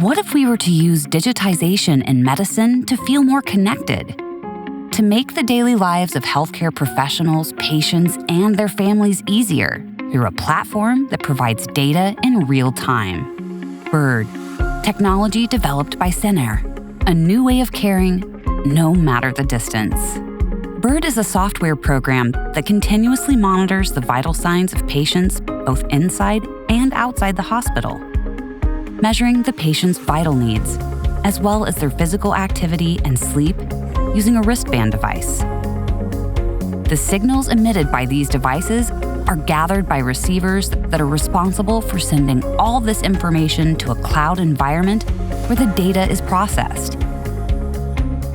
What if we were to use digitization in medicine to feel more connected? To make the daily lives of healthcare professionals, patients, and their families easier through a platform that provides data in real time. Bird, technology developed by Sener, a new way of caring, no matter the distance. Bird is a software program that continuously monitors the vital signs of patients both inside and outside the hospital, measuring the patient's vital needs, as well as their physical activity and sleep, using a wristband device. The signals emitted by these devices are gathered by receivers that are responsible for sending all this information to a cloud environment where the data is processed.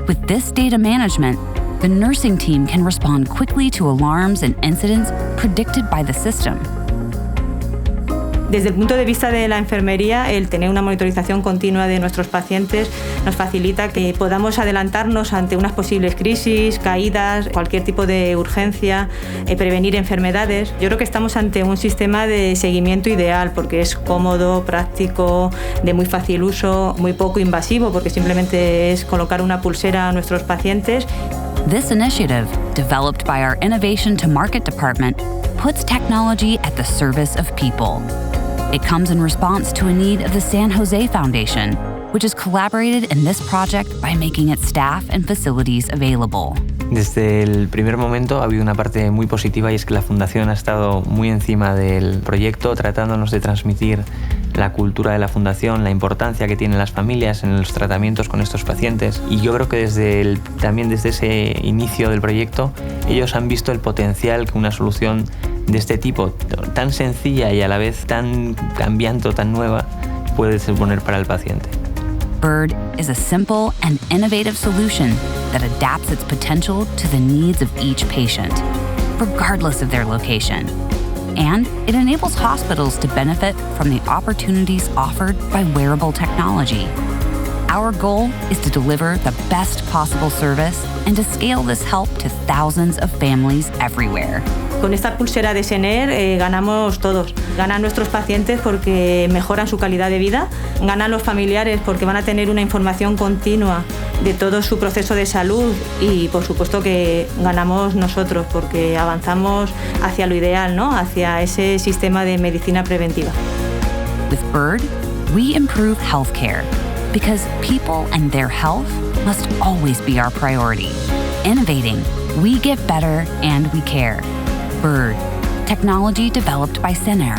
With this data management, the nursing team can respond quickly to alarms and incidents predicted by the system. Desde el punto de vista de la enfermería, el tener una monitorización continua de nuestros pacientes nos facilita que podamos adelantarnos ante unas posibles crisis, caídas, cualquier tipo de urgencia, prevenir enfermedades. Yo creo que estamos ante un sistema de seguimiento ideal porque es cómodo, práctico, de muy fácil uso, muy poco invasivo porque simplemente es colocar una pulsera a nuestros pacientes. This initiative, developed by our Innovation to Market department, puts technology at the service of people. It comes in response to a need of the San Jose Foundation, which has collaborated in this project by making its staff and facilities available. Desde el primer momento ha habido una parte muy positiva y es que la Fundación ha estado muy encima del proyecto tratándonos de transmitir la cultura de la Fundación, la importancia que tienen las familias en los tratamientos con estos pacientes y yo creo que también desde ese inicio del proyecto ellos han visto el potencial que una solución de este tipo, tan sencilla y a la vez tan cambiante, tan nueva, puede suponer para el paciente. Bird is a simple and innovative solution that adapts its potential to the needs of each patient, regardless of their location. And it enables hospitals to benefit from the opportunities offered by wearable technology. Our goal is to deliver the best possible service and to scale this help to thousands of families everywhere. Con esta pulsera de Sener ganamos todos. Ganan nuestros pacientes porque mejoran su calidad de vida, ganan los familiares porque van a tener una información continua de todo su proceso de salud y por supuesto que ganamos nosotros porque avanzamos hacia lo ideal, ¿no? Hacia ese sistema de medicina preventiva. With Bird, we improve healthcare because people and their health must always be our priority. Innovating, we get better and we care. Bird, technology developed by Sener.